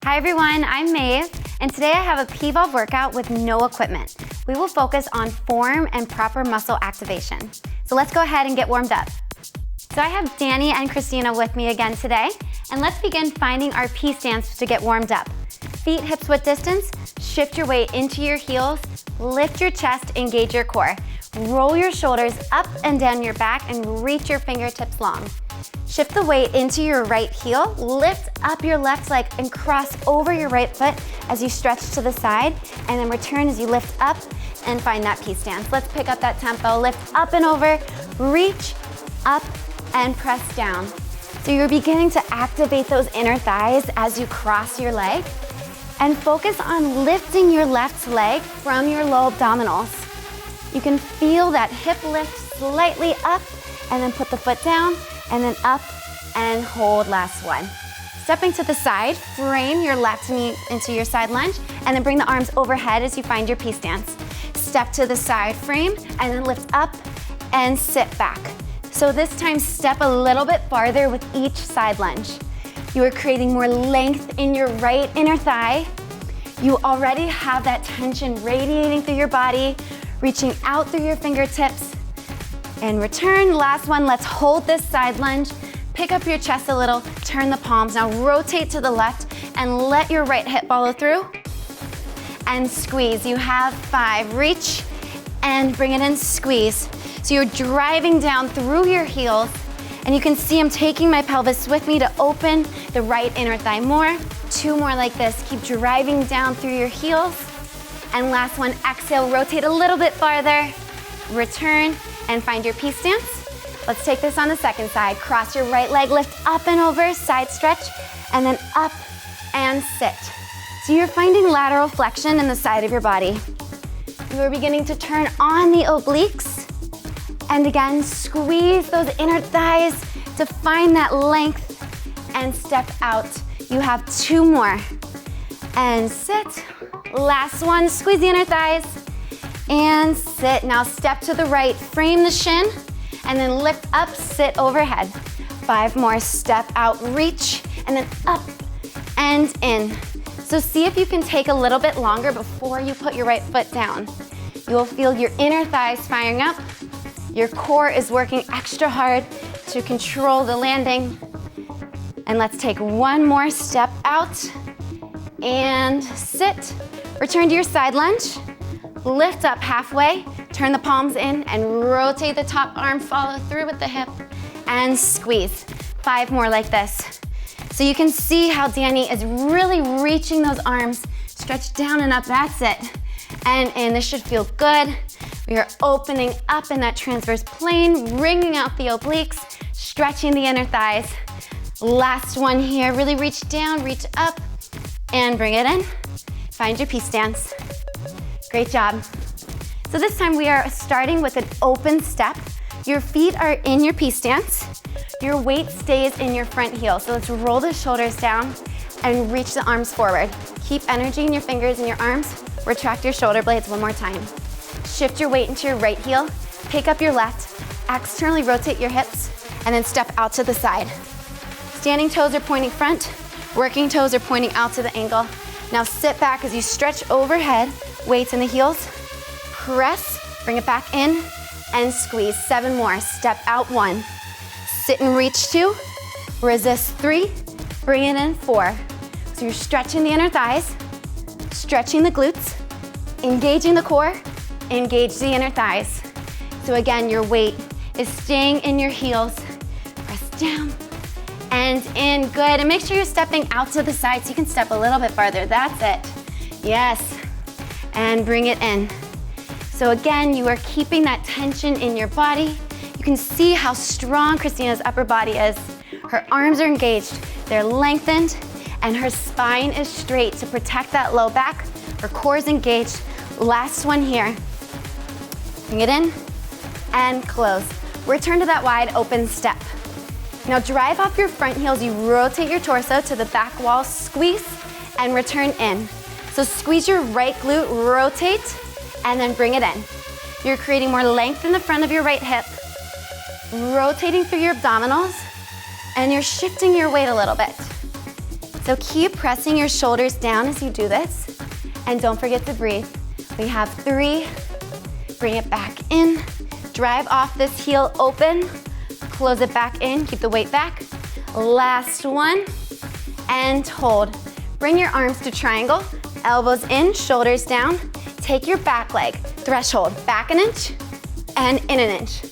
Hi everyone, I'm Maeve, and today I have a P.volve workout with no equipment. We will focus on form and proper muscle activation. So let's go ahead and get warmed up. So I have Danny and Christina with me again today, and let's begin finding our P stance to get warmed up. Feet hips width distance, shift your weight into your heels, lift your chest, engage your core. Roll your shoulders up and down your back and reach your fingertips long. Shift the weight into your right heel, lift up your left leg and cross over your right foot as you stretch to the side, and then return as you lift up and find that P stance. Let's pick up that tempo. Lift up and over, reach up and press down. So you're beginning to activate those inner thighs as you cross your leg, and focus on lifting your left leg from your low abdominals. You can feel that hip lift slightly up, and then put the foot down, and then up and hold, last one. Stepping to the side, frame your left knee into your side lunge, and then bring the arms overhead as you find your P stance. Step to the side, frame, and then lift up and sit back. So this time, step a little bit farther with each side lunge. You are creating more length in your right inner thigh. You already have that tension radiating through your body, reaching out through your fingertips, and return. Last one, let's hold this side lunge. Pick up your chest a little, turn the palms. Now rotate to the left and let your right hip follow through. And squeeze. You have 5. Reach and bring it in, squeeze. So you're driving down through your heels, and you can see I'm taking my pelvis with me to open the right inner thigh more. 2 more like this. Keep driving down through your heels. And last one, exhale, rotate a little bit farther. Return and find your P stance. Let's take this on the second side. Cross your right leg, lift up and over, side stretch, and then up and sit. So you're finding lateral flexion in the side of your body. You are beginning to turn on the obliques. And again, squeeze those inner thighs to find that length and step out. You have 2 more. And sit. Last one, squeeze the inner thighs and sit. Now step to the right, frame the shin, and then lift up, sit overhead. 5 more, step out, reach, and then up and in. So see if you can take a little bit longer before you put your right foot down. You will feel your inner thighs firing up. Your core is working extra hard to control the landing. And let's take 1 more step out and sit. Return to your side lunge. Lift up halfway, turn the palms in, and rotate the top arm, follow through with the hip, and squeeze. 5 more like this. So you can see how Danny is really reaching those arms, stretch down and up, that's it. And this should feel good. We are opening up in that transverse plane, wringing out the obliques, stretching the inner thighs. Last one here, really reach down, reach up, and bring it in. Find your P stance. Great job. So this time we are starting with an open step. Your feet are in your P stance. Your weight stays in your front heel. So let's roll the shoulders down and reach the arms forward. Keep energy in your fingers and your arms. Retract your shoulder blades 1 more time. Shift your weight into your right heel. Pick up your left. Externally rotate your hips and then step out to the side. Standing toes are pointing front. Working toes are pointing out to the angle. Now sit back as you stretch overhead. Weights in the heels. Press, bring it back in, and squeeze. 7 more. Step out 1. Sit and reach 2. Resist 3. Bring it in 4. So you're stretching the inner thighs, stretching the glutes, engaging the core, engage the inner thighs. So again, your weight is staying in your heels. Press down and in. Good. And make sure you're stepping out to the side so you can step a little bit farther. That's it. Yes. And bring it in. So again, you are keeping that tension in your body. You can see how strong Christina's upper body is. Her arms are engaged, they're lengthened, and her spine is straight to protect that low back. Her core is engaged. Last one here. Bring it in and close. Return to that wide open step. Now drive off your front heels. You rotate your torso to the back wall, squeeze, and return in. So squeeze your right glute, rotate, and then bring it in. You're creating more length in the front of your right hip, rotating through your abdominals, and you're shifting your weight a little bit. So keep pressing your shoulders down as you do this. And don't forget to breathe. We have 3. Bring it back in. Drive off this heel open. Close it back in. Keep the weight back. Last one. And hold. Bring your arms to triangle. Elbows in, shoulders down. Take your back leg. Threshold. Back an inch and in an inch.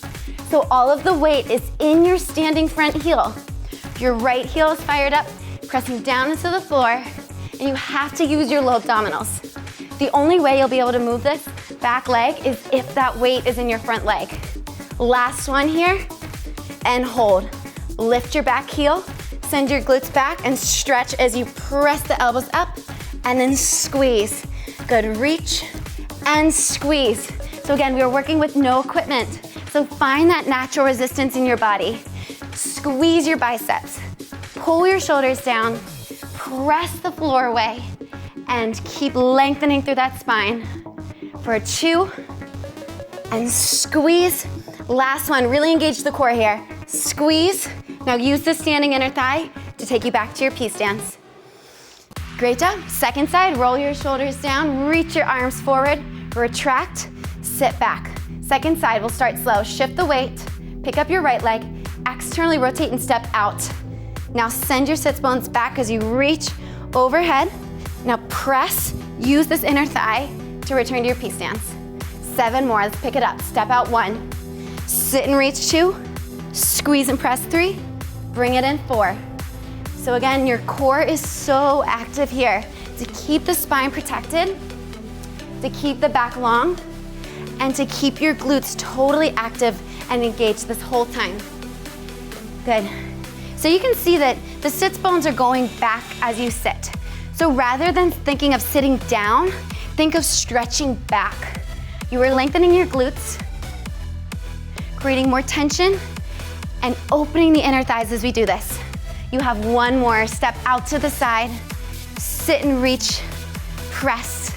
So all of the weight is in your standing front heel. Your right heel is fired up, pressing down into the floor, and you have to use your low abdominals. The only way you'll be able to move this back leg is if that weight is in your front leg. Last one here, and hold. Lift your back heel, send your glutes back, and stretch as you press the elbows up, and then squeeze. Good, reach and squeeze. So again, we are working with no equipment. So find that natural resistance in your body. Squeeze your biceps. Pull your shoulders down. Press the floor away. And keep lengthening through that spine. For 2. And squeeze. Last one, really engage the core here. Squeeze. Now use the standing inner thigh to take you back to your P stance. Great job. Second side, roll your shoulders down, reach your arms forward, retract, sit back. Second side, we'll start slow. Shift the weight, pick up your right leg, externally rotate and step out. Now send your sits bones back as you reach overhead. Now press, use this inner thigh to return to your P stance. 7 more, let's pick it up. Step out 1, sit and reach 2, squeeze and press 3, bring it in 4. So again, your core is so active here to keep the spine protected, to keep the back long, and to keep your glutes totally active and engaged this whole time. Good. So you can see that the sits bones are going back as you sit. So rather than thinking of sitting down, think of stretching back. You are lengthening your glutes, creating more tension, and opening the inner thighs as we do this. You have 1 more. Step out to the side, sit and reach, press,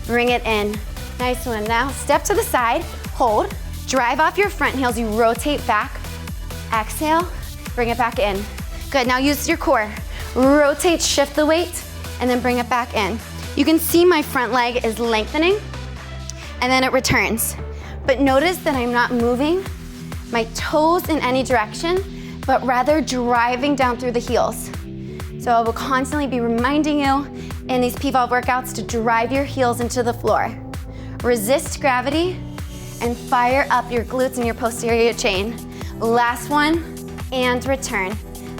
bring it in. Nice one. Now step to the side, hold, drive off your front heels, you rotate back, exhale, bring it back in. Good, now use your core. Rotate, shift the weight, and then bring it back in. You can see my front leg is lengthening, and then it returns. But notice that I'm not moving my toes in any direction, but rather driving down through the heels. So I will constantly be reminding you in these P.volve workouts to drive your heels into the floor. Resist gravity and fire up your glutes and your posterior chain. Last one, and return.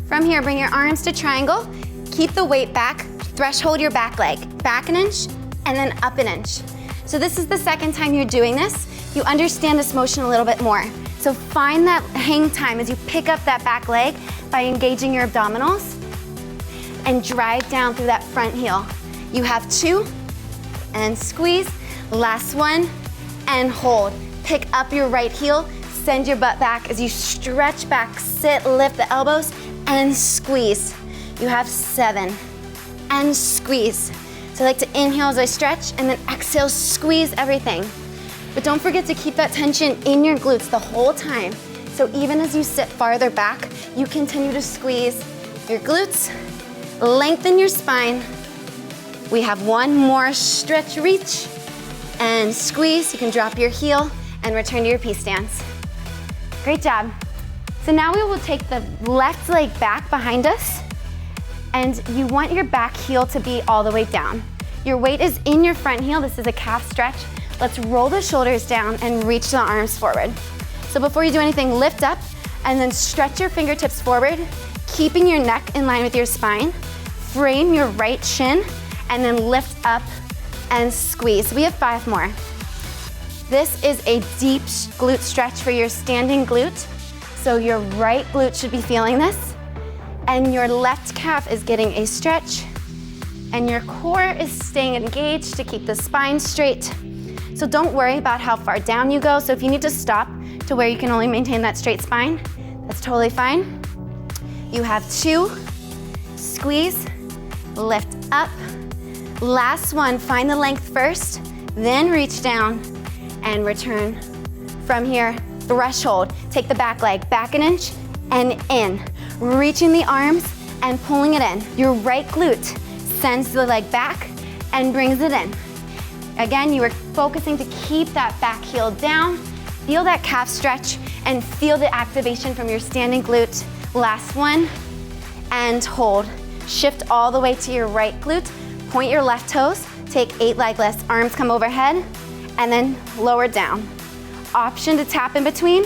From here, bring your arms to triangle, keep the weight back, threshold your back leg, back an inch, and then up an inch. So this is the second time you're doing this. You understand this motion a little bit more. So find that hang time as you pick up that back leg by engaging your abdominals and drive down through that front heel. You have 2, and squeeze. Last one, and hold. Pick up your right heel, send your butt back as you stretch back, sit, lift the elbows, and squeeze. You have 7, and squeeze. So I like to inhale as I stretch, and then exhale, squeeze everything. But don't forget to keep that tension in your glutes the whole time. So even as you sit farther back, you continue to squeeze your glutes, lengthen your spine. We have 1 more, stretch, reach, and squeeze. You can drop your heel and return to your P stance. Great job. So now we will take the left leg back behind us, and you want your back heel to be all the way down. Your weight is in your front heel. This is a calf stretch. Let's roll the shoulders down and reach the arms forward. So before you do anything, lift up and then stretch your fingertips forward, keeping your neck in line with your spine. Frame your right shin and then lift up and squeeze. We have 5 more. This is a deep glute stretch for your standing glute. So your right glute should be feeling this, and your left calf is getting a stretch, and your core is staying engaged to keep the spine straight. So don't worry about how far down you go. So if you need to stop to where you can only maintain that straight spine, that's totally fine. You have 2, squeeze, lift up. Last one, find the length first, then reach down and return. From here, threshold, take the back leg back an inch and in. Reaching the arms, and pulling it in. Your right glute sends the leg back and brings it in. Again, you are focusing to keep that back heel down. Feel that calf stretch and feel the activation from your standing glute. Last one, and hold. Shift all the way to your right glute. Point your left toes. Take 8 leg lifts. Arms come overhead and then lower down. Option to tap in between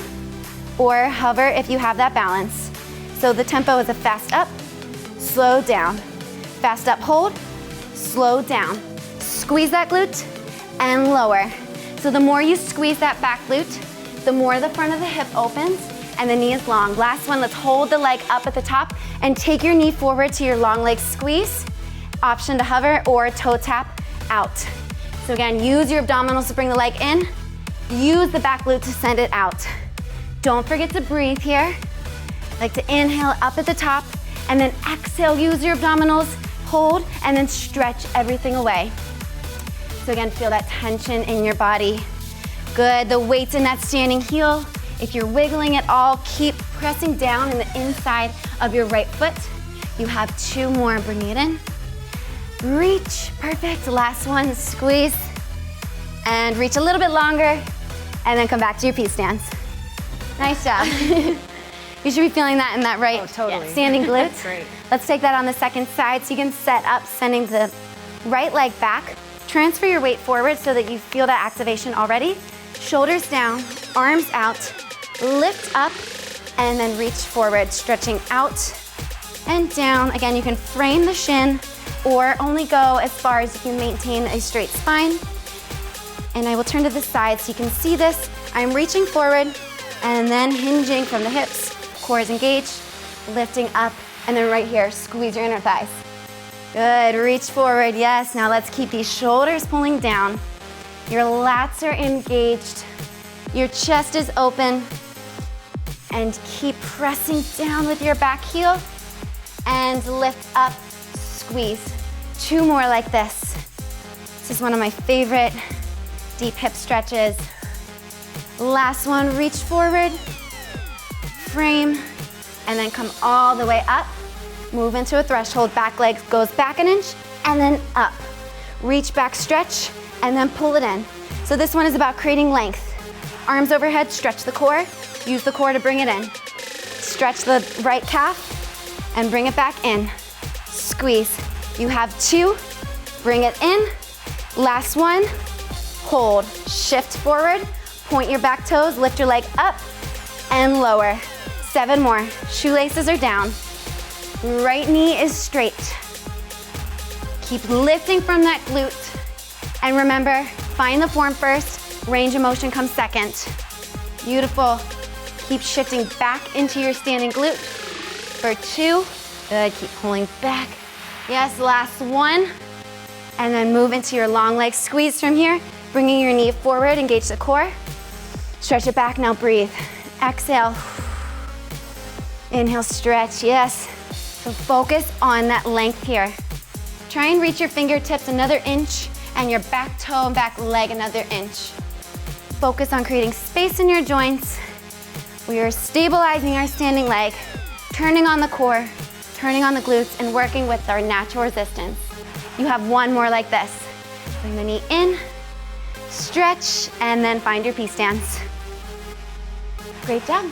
or hover if you have that balance. So the tempo is a fast up, slow down. Fast up, hold, slow down. Squeeze that glute and lower. So the more you squeeze that back glute, the more the front of the hip opens and the knee is long. Last one, let's hold the leg up at the top and take your knee forward to your long leg squeeze. Option to hover or toe tap out. So again, use your abdominals to bring the leg in. Use the back glute to send it out. Don't forget to breathe here. Like to inhale up at the top and then exhale, use your abdominals, hold, and then stretch everything away. So again, feel that tension in your body. Good, the weight's in that standing heel. If you're wiggling at all, keep pressing down in the inside of your right foot. You have 2 more, bring it in. Reach, perfect, last one, squeeze. And reach a little bit longer, and then come back to your P stance. Nice job. You should be feeling that in that right standing glute. That's great. Let's take that on the second side so you can set up, sending the right leg back. Transfer your weight forward so that you feel that activation already. Shoulders down, arms out, lift up, and then reach forward, stretching out and down. Again, you can frame the shin or only go as far as you can maintain a straight spine. And I will turn to the side so you can see this. I'm reaching forward and then hinging from the hips, core is engaged, lifting up, and then right here, squeeze your inner thighs. Good, reach forward, yes. Now let's keep these shoulders pulling down. Your lats are engaged, your chest is open, and keep pressing down with your back heel, and lift up, squeeze. 2 more like this. This is one of my favorite deep hip stretches. Last one, reach forward, frame, and then come all the way up. Move into a threshold, back leg goes back an inch, and then up. Reach back, stretch, and then pull it in. So this one is about creating length. Arms overhead, stretch the core. Use the core to bring it in. Stretch the right calf, and bring it back in. Squeeze. You have 2, bring it in. Last one, hold. Shift forward, point your back toes, lift your leg up, and lower. 7 more. Shoelaces are down. Right knee is straight. Keep lifting from that glute. And remember, find the form first, range of motion comes second. Beautiful. Keep shifting back into your standing glute for 2. Good, keep pulling back. Yes, last one. And then move into your long leg squeeze from here, bringing your knee forward, engage the core. Stretch it back, now breathe. Exhale. Inhale, stretch, yes. So focus on that length here. Try and reach your fingertips another inch and your back toe and back leg another inch. Focus on creating space in your joints. We are stabilizing our standing leg, turning on the core, turning on the glutes, and working with our natural resistance. You have 1 more like this. Bring the knee in, stretch, and then find your P stance. Great job.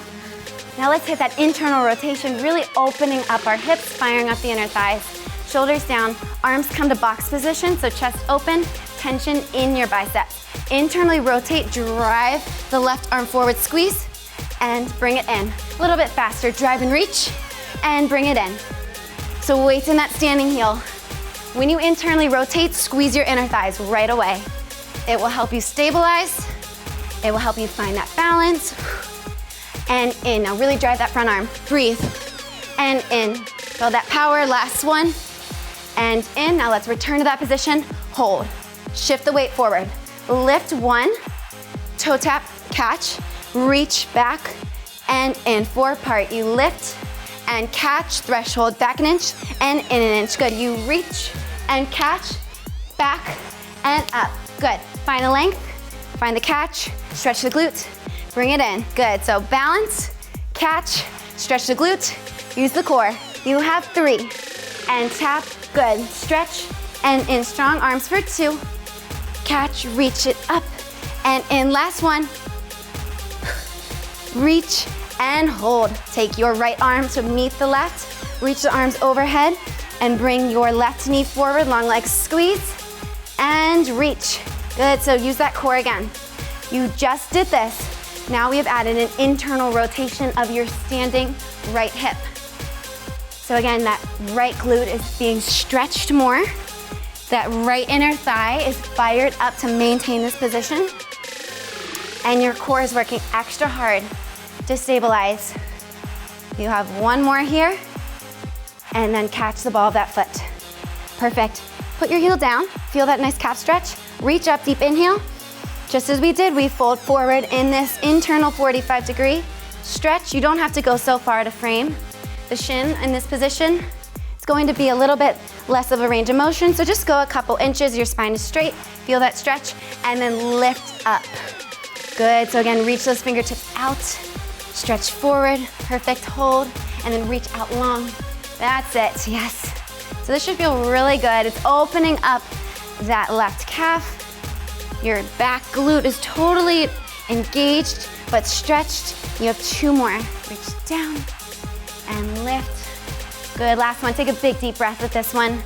Now let's hit that internal rotation, really opening up our hips, firing up the inner thighs. Shoulders down, arms come to box position, so chest open, tension in your biceps. Internally rotate, drive the left arm forward, squeeze, and bring it in. A little bit faster, drive and reach, and bring it in. So weights in that standing heel. When you internally rotate, squeeze your inner thighs right away. It will help you stabilize. It will help you find that balance. And in, now really drive that front arm. Breathe, and in. Feel that power, last one. And in, now let's return to that position. Hold, shift the weight forward. Lift 1, toe tap, catch, reach back, and in. 4 part, you lift and catch, threshold, back an inch, and in an inch. Good, you reach and catch, back and up. Good, find the length, find the catch, stretch the glute, bring it in. Good, so balance, catch, stretch the glute, use the core. You have 3. And tap, good. Stretch and in. Strong arms for 2. Catch, reach it up and in. Last one. Reach and hold. Take your right arm to meet the left. Reach the arms overhead and bring your left knee forward. Long legs squeeze and reach. Good, so use that core again. You just did this. Now we have added an internal rotation of your standing right hip. So again, that right glute is being stretched more. That right inner thigh is fired up to maintain this position. And your core is working extra hard to stabilize. You have one more here, and then catch the ball of that foot. Perfect. Put your heel down, feel that nice calf stretch. Reach up, deep inhale. Just as we did, we fold forward in this internal 45-degree stretch. You don't have to go so far to frame the shin in this position. It's going to be a little bit less of a range of motion, so just go a couple inches, your spine is straight, feel that stretch, and then lift up. Good, so again, reach those fingertips out, stretch forward, perfect, hold, and then reach out long. That's it, yes. So this should feel really good. It's opening up that left calf. Your back glute is totally engaged, but stretched. You have 2 more. Reach down and lift. Good, last one. Take a big deep breath with this one.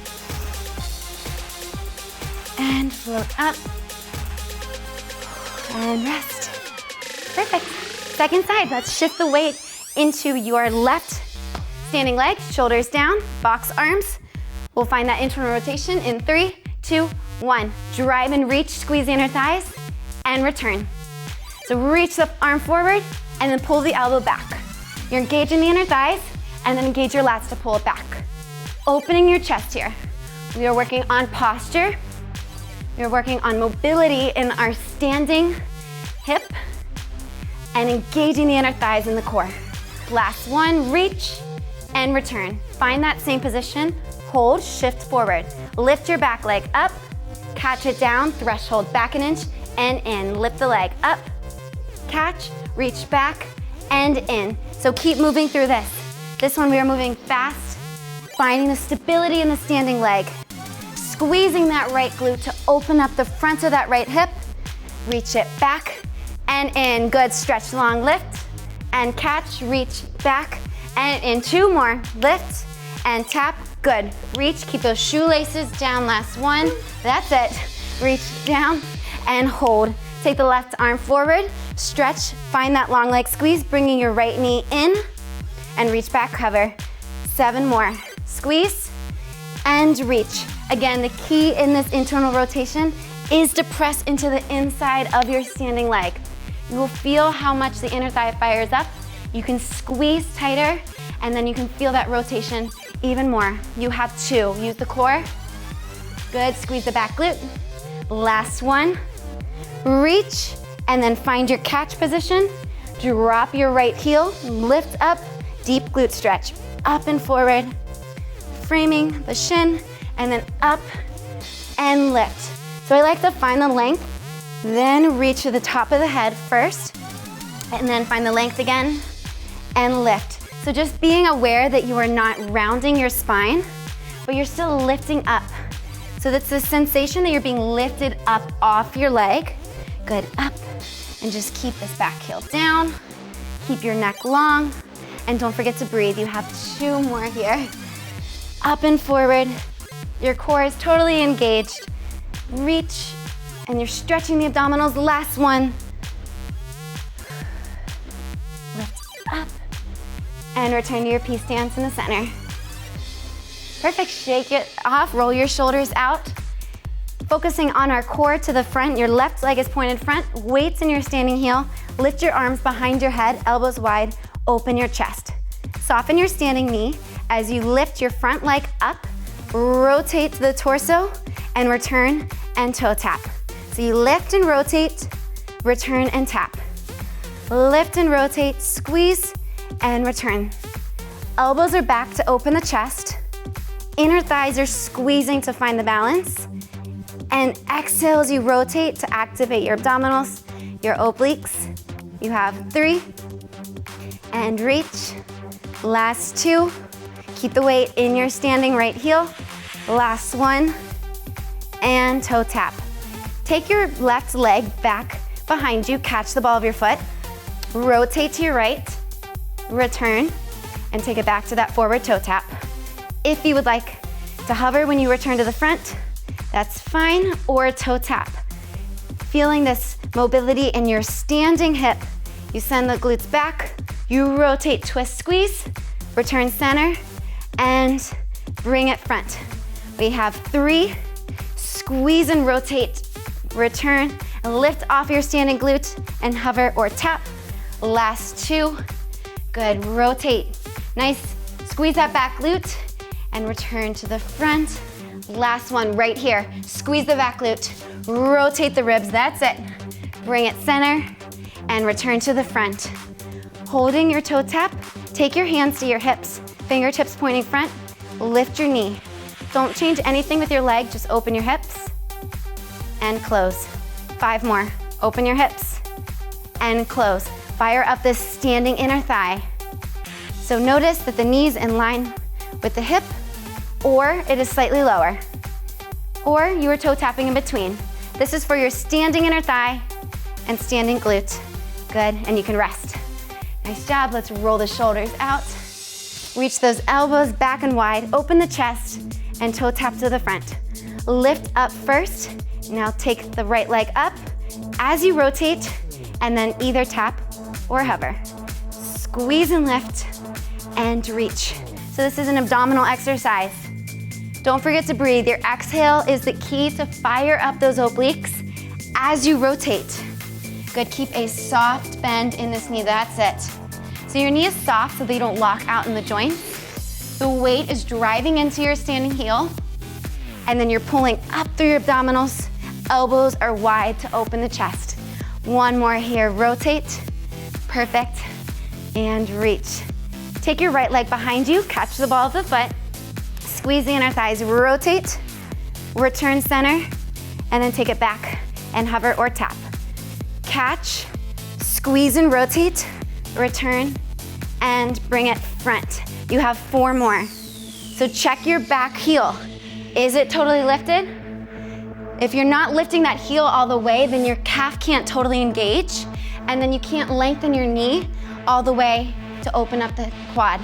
And float up. And rest. Perfect. Second side, let's shift the weight into your left standing leg, shoulders down, box arms. We'll find that internal rotation in 3, 2, 1. Drive and reach, squeeze the inner thighs, and return. So reach the arm forward, and then pull the elbow back. You're engaging the inner thighs, and then engage your lats to pull it back. Opening your chest here. We are working on posture. We are working on mobility in our standing hip, and engaging the inner thighs in the core. Last one, reach and return. Find that same position, hold, shift forward. Lift your back leg up, catch it down, threshold back an inch and in. Lift the leg up, catch, reach back and in. So keep moving through this. This one we are moving fast, finding the stability in the standing leg. Squeezing that right glute to open up the front of that right hip. Reach it back and in. Good, stretch long, lift and catch, reach back and in. 2 more, lift and tap. Good, reach, keep those shoelaces down. Last one, that's it. Reach down and hold. Take the left arm forward, stretch, find that long leg squeeze, bringing your right knee in and reach back, cover. 7 more, squeeze and reach. Again, the key in this internal rotation is to press into the inside of your standing leg. You will feel how much the inner thigh fires up. You can squeeze tighter, and then you can feel that rotation even more. You have 2. Use the core. Good, squeeze the back glute. Last one. Reach, and then find your catch position. Drop your right heel, lift up, deep glute stretch. Up and forward, framing the shin, and then up and lift. So I like to find the length, then reach to the top of the head first, and then find the length again, and lift. So just being aware that you are not rounding your spine, but you're still lifting up. So that's the sensation that you're being lifted up off your leg. Good, up, and just keep this back heel down. Keep your neck long, and don't forget to breathe. You have 2 more here. Up and forward. Your core is totally engaged. Reach, and you're stretching the abdominals. Last one. Lift up, and return to your peace stance in the center. Perfect, shake it off, roll your shoulders out. Focusing on our core to the front, your left leg is pointed front, weights in your standing heel, lift your arms behind your head, elbows wide, open your chest. Soften your standing knee as you lift your front leg up, rotate the torso, and return and toe tap. So you lift and rotate, return and tap. Lift and rotate, squeeze, and return. Elbows are back to open the chest. Inner thighs are squeezing to find the balance. And exhale as you rotate to activate your abdominals, your obliques. You have 3. And reach. Last 2. Keep the weight in your standing right heel. Last one, and toe tap. Take your left leg back behind you, catch the ball of your foot, rotate to your right, return, and take it back to that forward toe tap. If you would like to hover when you return to the front, that's fine, or toe tap. Feeling this mobility in your standing hip, you send the glutes back, you rotate, twist, squeeze, return center, and bring it front. We have 3, squeeze and rotate, return, and lift off your standing glute and hover or tap. Last 2, good, rotate. Nice, squeeze that back glute and return to the front. Last one right here, squeeze the back glute, rotate the ribs, that's it. Bring it center and return to the front. Holding your toe tap, take your hands to your hips, fingertips pointing front, lift your knee. Don't change anything with your leg, just open your hips and close. 5 more, open your hips and close. Fire up this standing inner thigh. So notice that the knee's in line with the hip, or it is slightly lower, or you are toe tapping in between. This is for your standing inner thigh and standing glute. Good, and you can rest. Nice job, let's roll the shoulders out. Reach those elbows back and wide, open the chest, and toe tap to the front. Lift up first, now take the right leg up as you rotate, and then either tap or hover. Squeeze and lift, and reach. So this is an abdominal exercise. Don't forget to breathe. Your exhale is the key to fire up those obliques as you rotate. Good, keep a soft bend in this knee, that's it. So your knee is soft so they don't lock out in the joints. The weight is driving into your standing heel, and then you're pulling up through your abdominals. Elbows are wide to open the chest. One more here, rotate, perfect, and reach. Take your right leg behind you, catch the ball of the foot, squeeze the inner thighs, rotate, return center, and then take it back and hover or tap. Catch, squeeze and rotate, return, and bring it front. You have 4 more. So check your back heel. Is it totally lifted? If you're not lifting that heel all the way, then your calf can't totally engage, and then you can't lengthen your knee all the way to open up the quad.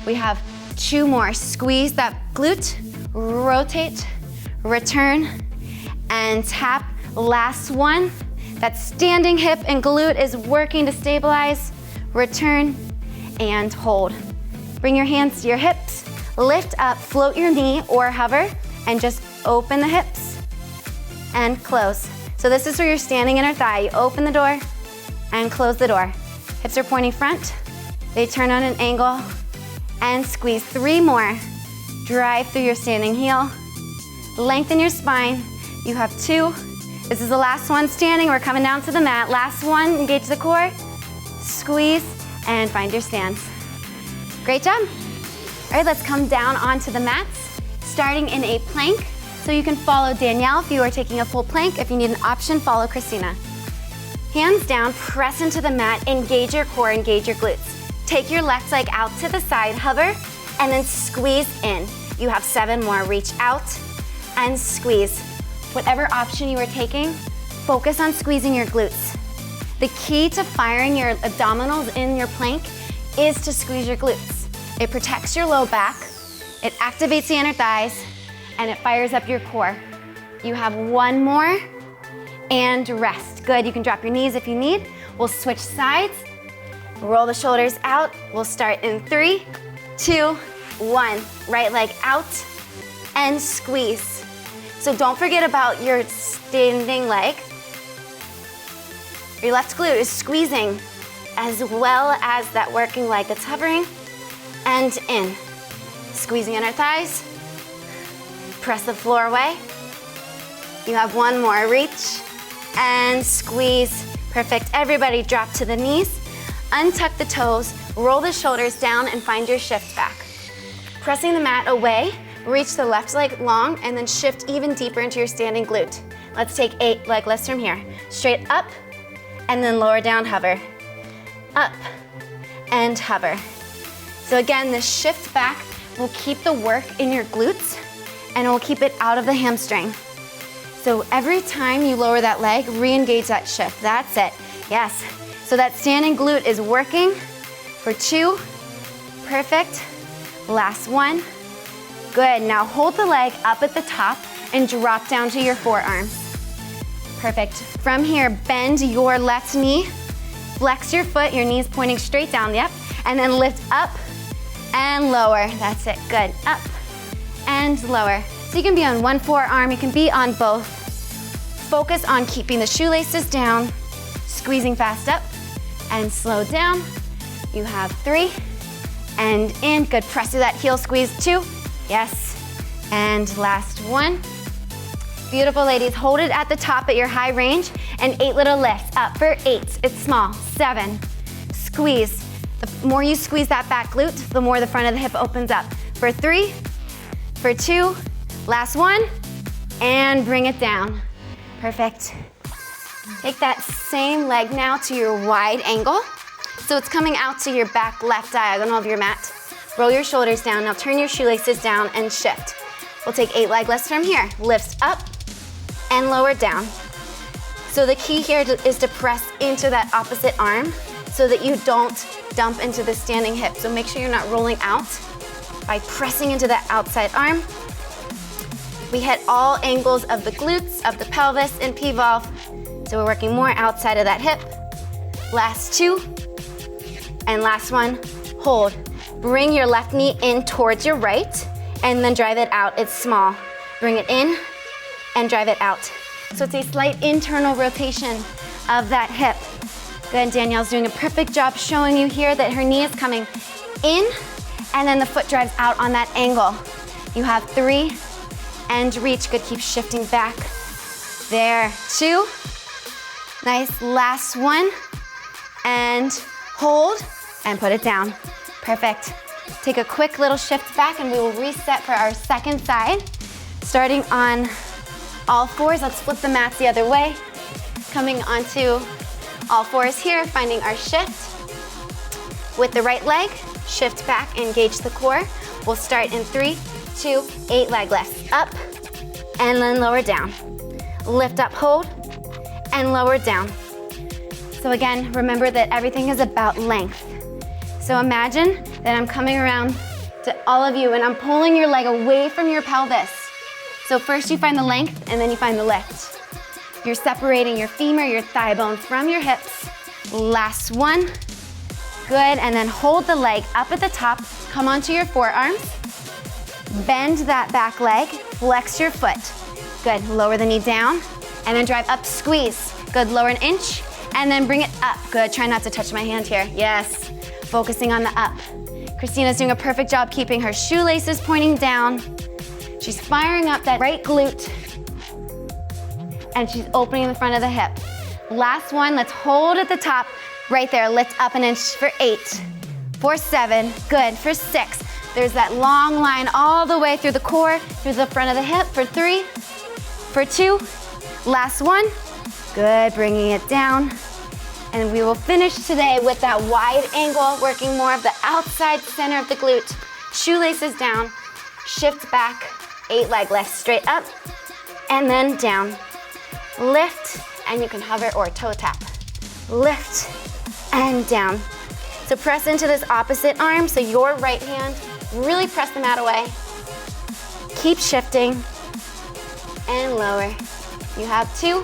We have 2 more. Squeeze that glute, rotate, return, and tap. Last one. That standing hip and glute is working to stabilize, return, and hold. Bring your hands to your hips, lift up, float your knee or hover, and just open the hips and close. So this is for your standing inner thigh. You open the door and close the door. Hips are pointing front, they turn on an angle, and squeeze. 3 more. Drive through your standing heel, lengthen your spine. You have 2. This is the last one standing. We're coming down to the mat. Last one, engage the core, squeeze, and find your stance. Great job. All right, let's come down onto the mats, starting in a plank. So you can follow Danielle if you are taking a full plank. If you need an option, follow Christina. Hands down, press into the mat, engage your core, engage your glutes. Take your left leg out to the side, hover, and then squeeze in. You have 7 more. Reach out and squeeze. Whatever option you are taking, focus on squeezing your glutes. The key to firing your abdominals in your plank is to squeeze your glutes. It protects your low back, it activates the inner thighs, and it fires up your core. You have 1 more, and rest. Good, you can drop your knees if you need. We'll switch sides, roll the shoulders out. We'll start in 3, 2, 1. Right leg out and squeeze. So don't forget about your standing leg. Your left glute is squeezing as well as that working leg that's hovering and in. Squeezing inner thighs. Press the floor away. You have 1 more. Reach and squeeze. Perfect. Everybody drop to the knees. Untuck the toes. Roll the shoulders down and find your shift back. Pressing the mat away. Reach the left leg long and then shift even deeper into your standing glute. Let's take 8 leg lifts from here. Straight up and then lower down, hover. Up and hover. So again, this shift back will keep the work in your glutes and it will keep it out of the hamstring. So every time you lower that leg, re-engage that shift. That's it. Yes. So that standing glute is working for 2. Perfect. Last 1. Good. Now hold the leg up at the top and drop down to your forearms. Perfect. From here, bend your left knee. Flex your foot, your knee's pointing straight down, yep. And then lift up and lower. That's it. Good. Up and lower. So you can be on one forearm, you can be on both. Focus on keeping the shoelaces down, squeezing fast up and slow down. You have 3 and in. Good. Press through that heel squeeze. 2. Yes. And last 1. Beautiful, ladies. Hold it at the top at your high range and 8 little lifts. Up for 8. It's small. 7. Squeeze. The more you squeeze that back glute, the more the front of the hip opens up. For 3, for 2, last 1, and bring it down. Perfect. Take that same leg now to your wide angle. So it's coming out to your back left diagonal of your mat. Roll your shoulders down. Now turn your shoelaces down and shift. We'll take 8 leg lifts from here. Lifts up and lower down. So the key here is to press into that opposite arm so that you don't dump into the standing hip. So make sure you're not rolling out by pressing into that outside arm. We hit all angles of the glutes, of the pelvis in P.volve. So we're working more outside of that hip. Last 2, and last 1, hold. Bring your left knee in towards your right, and then drive it out. It's small. Bring it in, and drive it out. So it's a slight internal rotation of that hip. Good, Danielle's doing a perfect job showing you here that her knee is coming in, and then the foot drives out on that angle. You have 3, and reach. Good, keep shifting back. There, 2. Nice, last 1. And hold, and put it down. Perfect. Take a quick little shift back, and we will reset for our second side. Starting on all 4s, let's flip the mats the other way. Coming onto all 4s here, finding our shift. With the right leg, shift back, engage the core. We'll start in 3, 2, 8 leg lifts. Up, and then lower down. Lift up, hold, and lower down. So again, remember that everything is about length. So imagine that I'm coming around to all of you and I'm pulling your leg away from your pelvis. So first you find the length and then you find the lift. You're separating your femur, your thigh bone from your hips. Last 1. Good, and then hold the leg up at the top. Come onto your forearms. Bend that back leg, flex your foot. Good, lower the knee down, and then drive up, squeeze. Good, lower an inch, and then bring it up. Good, try not to touch my hand here. Yes, focusing on the up. Christina's doing a perfect job keeping her shoelaces pointing down. She's firing up that right glute, and she's opening the front of the hip. Last 1, let's hold at the top, right there. Lift up an inch for 8, for 7, good, for 6. There's that long line all the way through the core, through the front of the hip, for 3, for 2, last 1, good, bringing it down. And we will finish today with that wide angle, working more of the outside center of the glute. Shoelaces down, shift back, 8 leg lifts, straight up, and then down. Lift, and you can hover or toe tap. Lift, and down. So press into this opposite arm, so your right hand, really press the mat away. Keep shifting, and lower. You have 2,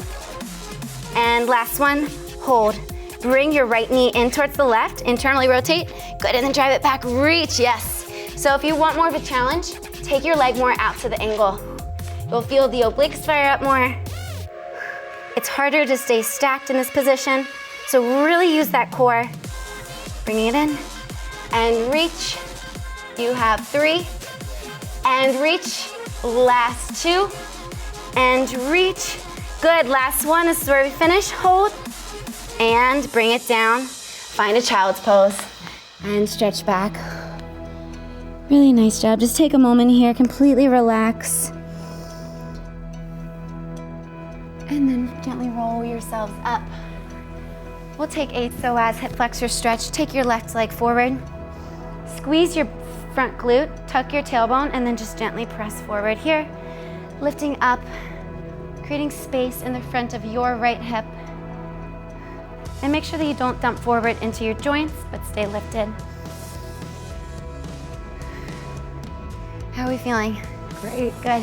and last 1, hold. Bring your right knee in towards the left, internally rotate. Good, and then drive it back, reach, yes. So if you want more of a challenge, take your leg more out to the angle. You'll feel the obliques fire up more. It's harder to stay stacked in this position, so really use that core. Bringing it in, and reach. You have 3, and reach. Last 2, and reach. Good, last 1, this is where we finish. Hold, and bring it down. Find a child's pose, and stretch back. Really nice job. Just take a moment here, completely relax. And then gently roll yourselves up. We'll take a psoas hip flexor stretch. Take your left leg forward. Squeeze your front glute, tuck your tailbone, and then just gently press forward here. Lifting up, creating space in the front of your right hip. And make sure that you don't dump forward into your joints, but stay lifted. How are we feeling? Great, good.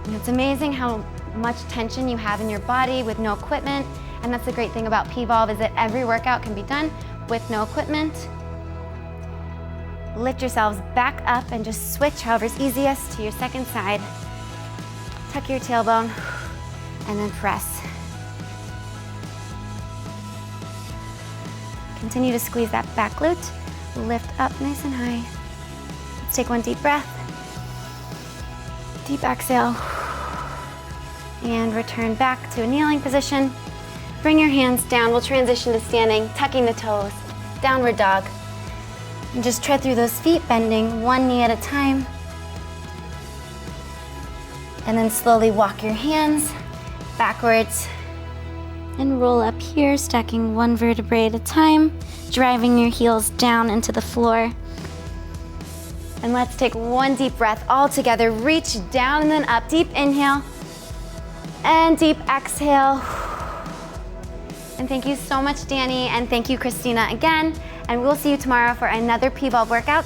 And it's amazing how much tension you have in your body with no equipment. And that's the great thing about P.volve is that every workout can be done with no equipment. Lift yourselves back up and just switch however's easiest to your second side. Tuck your tailbone and then press. Continue to squeeze that back glute. Lift up nice and high. Let's take one deep breath. Deep exhale. And return back to a kneeling position. Bring your hands down. We'll transition to standing, tucking the toes, downward dog. And just tread through those feet, bending one knee at a time. And then slowly walk your hands backwards and roll up here, stacking one vertebrae at a time, driving your heels down into the floor. And let's take one deep breath all together. Reach down and then up. Deep inhale and deep exhale. And thank you so much, Danny, and thank you, Christina, again. And we'll see you tomorrow for another P.volve workout.